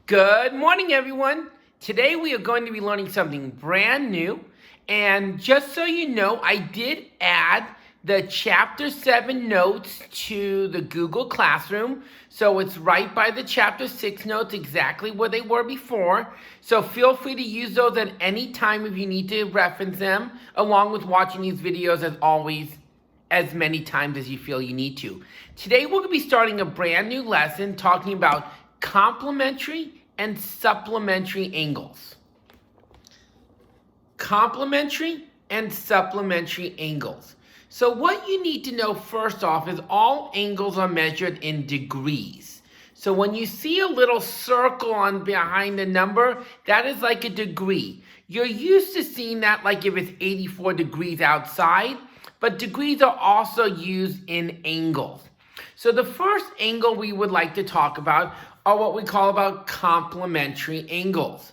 Good morning, everyone. Today we are going to be learning something brand new. And just so you know, I did add the Chapter 7 notes to the Google Classroom. So it's right by the Chapter 6 notes, exactly where they were before. So feel free to use those at any time if you need to reference them, along with watching these videos as always, as many times as you feel you need to. Today we're going to be starting a brand new lesson talking about complementary and supplementary angles. Complementary and supplementary angles. So what you need to know first off is all angles are measured in degrees. So when you see a little circle on behind the number, that is like a degree. You're used to seeing that like if it's 84 degrees outside, but degrees are also used in angles. So the first angle we would like to talk about are what we call about complementary angles.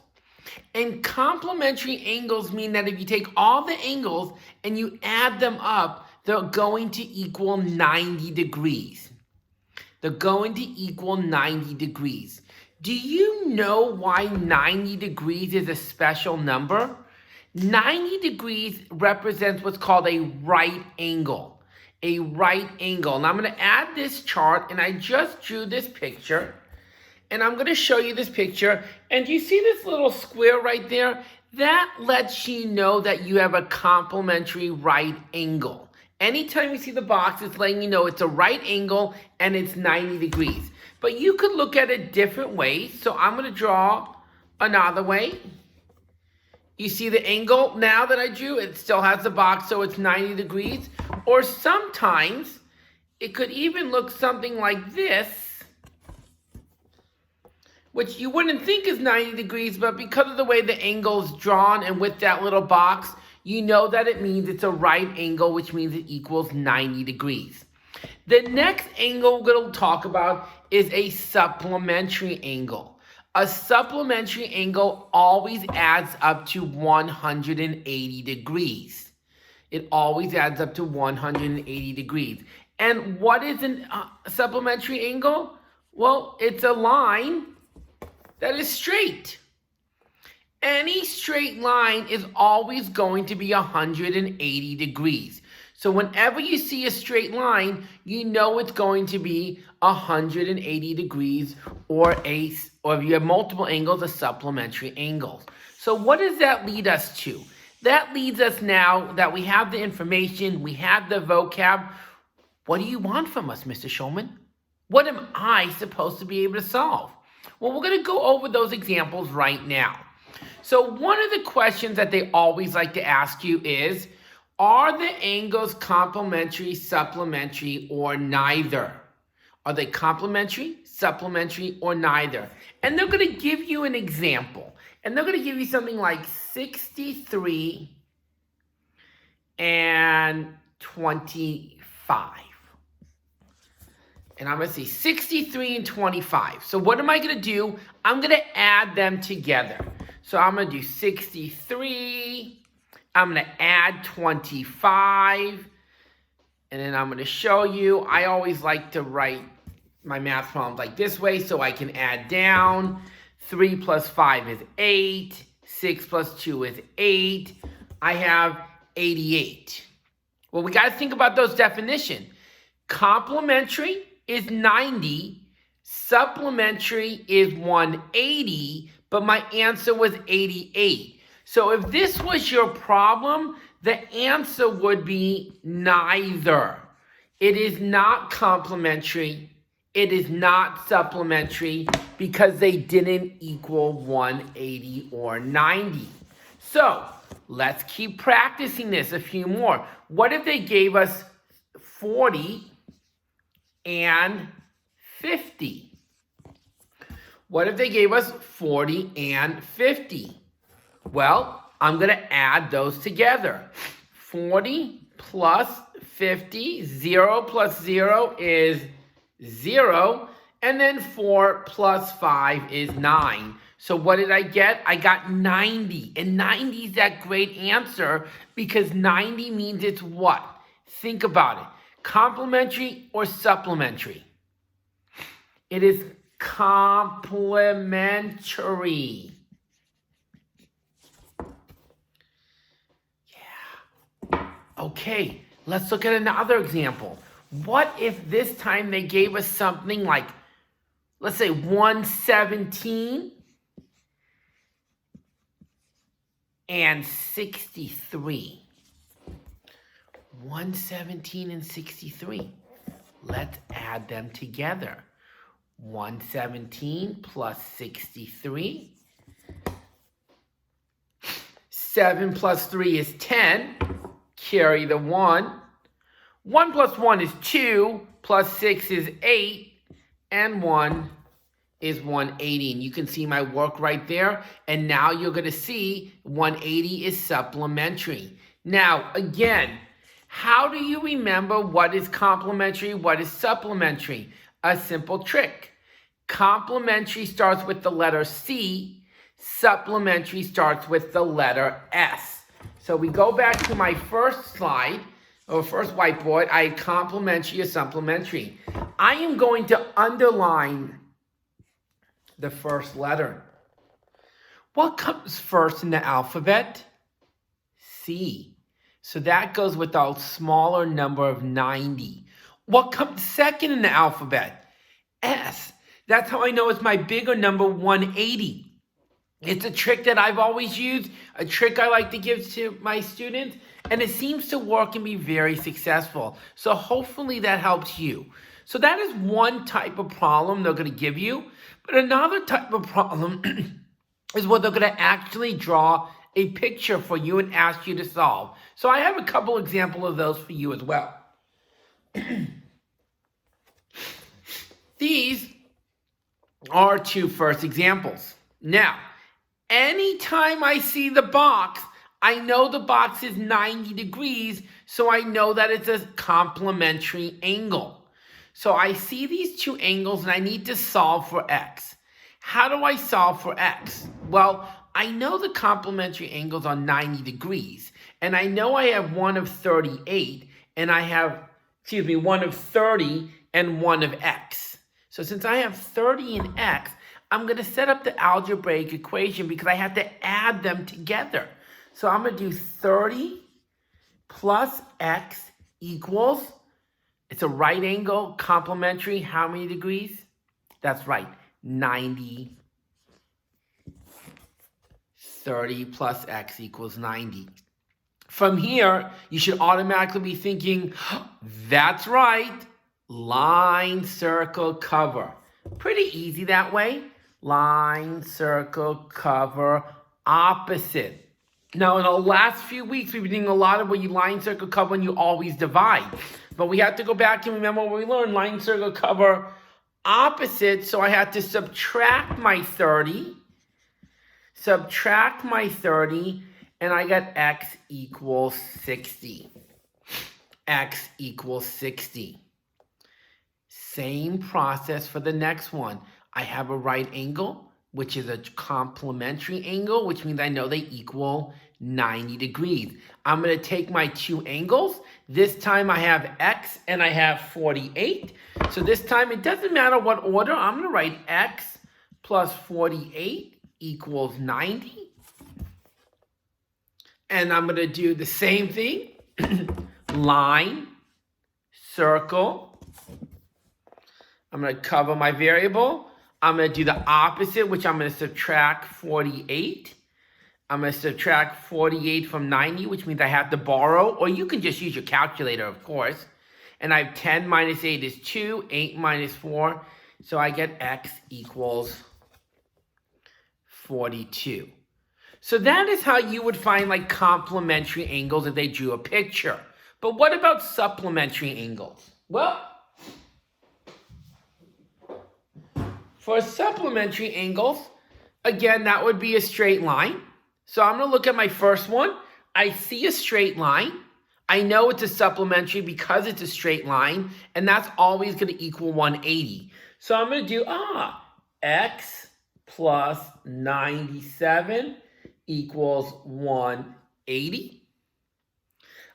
And complementary angles mean that if you take all the angles and you add them up, they're going to equal 90 degrees. They're going to equal 90 degrees. Do you know why 90 degrees is a special number? 90 degrees represents what's called a right angle. A right angle. And I'm going to add this chart, and I just drew this picture. And I'm going to show you this picture. And do you see this little square right there? That lets you know that you have a complementary right angle. Anytime you see the box, it's letting you know it's a right angle and it's 90 degrees. But you could look at it different ways. So I'm going to draw another way. You see the angle now that I drew? It still has the box, so it's 90 degrees. Or sometimes it could even look something like this, which you wouldn't think is 90 degrees, but because of the way the angle is drawn and with that little box, you know that it means it's a right angle, which means it equals 90 degrees. The next angle we're going to talk about is a supplementary angle. A supplementary angle always adds up to 180 degrees. It always adds up to 180 degrees. And what is a supplementary angle? Well, it's a line that is straight. Any straight line is always going to be 180 degrees. So whenever you see a straight line, you know it's going to be 180 degrees, or if you have multiple angles, a supplementary angle. So what does that lead us to? That leads us, now that we have the information, we have the vocab, what do you want from us, Mr. Shulman? What am I supposed to be able to solve? Well, we're going to go over those examples right now. So one of the questions that they always like to ask you is, are the angles complementary, supplementary, or neither? Are they complementary, supplementary, or neither? And they're going to give you an example. And they're going to give you something like 63 and 25. And I'm going to say 63 and 25. So what am I going to do? I'm going to add them together. So I'm going to do 63. I'm going to add 25. And then I'm going to show you. I always like to write my math problems like this way so I can add down. 3 plus 5 is 8. 6 plus 2 is 8. I have 88. Well, we got to think about those definitions. Complementary is 90, supplementary is 180, but my answer was 88. So if this was your problem, the answer would be neither. It is not complementary, it is not supplementary, because they didn't equal 180 or 90. So let's keep practicing this a few more. What if they gave us 40 and 50? What if they gave us 40 and 50? Well, I'm going to add those together. 40 plus 50, 0 plus 0 is 0, and then 4 plus 5 is 9. So what did I get? I got 90, and 90 is that great answer because 90 means it's what? Think about it. Complementary or supplementary? It is complementary. Okay, let's look at another example. What if this time they gave us something like, let's say 117 and 63. 117 and 63. Let's add them together. 117 plus 63. 7 plus 3 is 10. Carry the 1. 1 plus 1 is 2. Plus 6 is 8. And 1 is 180. And you can see my work right there. And now you're going to see 180 is supplementary. Now, again, how do you remember what is complementary, what is supplementary? A simple trick. Complementary starts with the letter C. Supplementary starts with the letter S. So we go back to my first slide, or first whiteboard. I had complementary or supplementary. I am going to underline the first letter. What comes first in the alphabet? C. So that goes with our smaller number of 90. What comes second in the alphabet? S. That's how I know it's my bigger number, 180. It's a trick that I've always used, a trick I like to give to my students, and it seems to work and be very successful. So hopefully that helps you. So that is one type of problem they're going to give you. But another type of problem is where they're going to actually draw a picture for you and ask you to solve. So I have a couple examples of those for you as well. These are two first examples. Now, anytime I see the box, I know the box is 90 degrees, so I know that it's a complementary angle. So I see these two angles and I need to solve for x. How do I solve for x? Well, I know the complementary angles are 90 degrees, and I know I have one of 38, and I have, one of 30 and one of x. So since I have 30 and x, I'm going to set up the algebraic equation because I have to add them together. So I'm going to do 30 plus x equals, it's a right angle, complementary, how many degrees? That's right, 90. 30 plus x equals 90. From here, you should automatically be thinking, that's right, line, circle, cover. Pretty easy that way. Line, circle, cover, opposite. Now, in the last few weeks, we've been doing a lot of where you line, circle, cover, and you always divide. But we have to go back and remember what we learned, line, circle, cover, opposite. So I had to subtract my 30. Subtract my 30, and I got x equals 60. X equals 60. Same process for the next one. I have a right angle, which is a complementary angle, which means I know they equal 90 degrees. I'm going to take my two angles. This time I have x and I have 48. So this time it doesn't matter what order. I'm going to write x plus 48 equals 90. And I'm going to do the same thing. Line, circle. I'm going to cover my variable. I'm going to do the opposite, which I'm going to subtract 48. I'm going to subtract 48 from 90, which means I have to borrow, or you can just use your calculator, of course. And I have 10 minus 8 is 2, 8 minus 4. So I get x equals 42. So that is how you would find like complementary angles if they drew a picture. But what about supplementary angles? Well, for supplementary angles, again, that would be a straight line. So I'm going to look at my first one. I see a straight line. I know it's a supplementary because it's a straight line, and that's always going to equal 180. So I'm going to do, x plus 97 equals 180.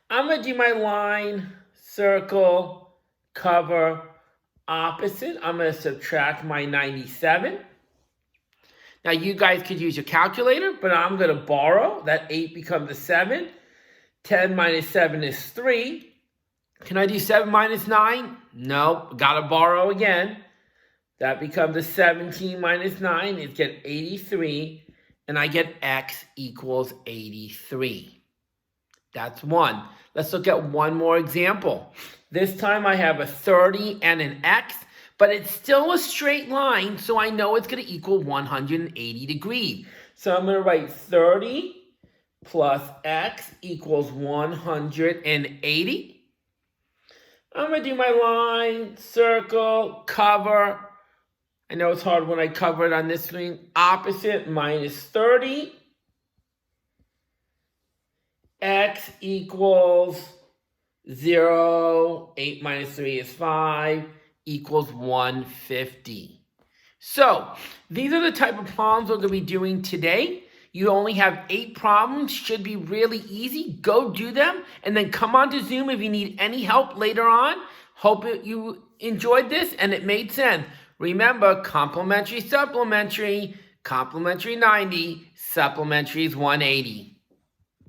I'm going to do my line, circle, cover, opposite, I'm going to subtract my 97. Now, you guys could use your calculator, but I'm going to borrow. That 8 becomes a 7. 10 minus 7 is 3. Can I do 7 minus 9? No, got to borrow again. That becomes a 17 minus 9. It's get 83. And I get x equals 83. That's one. Let's look at one more example. This time I have a 30 and an x, but it's still a straight line, so I know it's going to equal 180 degrees. So I'm going to write 30 plus x equals 180. I'm going to do my line, circle, cover. I know it's hard when I cover it on this screen. Opposite minus 30. X equals 0. 8 minus 3 is 5. Equals 150. So, these are the type of problems we're going to be doing today. You only have 8 problems. Should be really easy. Go do them. And then come on to Zoom if you need any help later on. Hope you enjoyed this and it made sense. Remember, complementary, supplementary, complementary 90, supplementary is 180.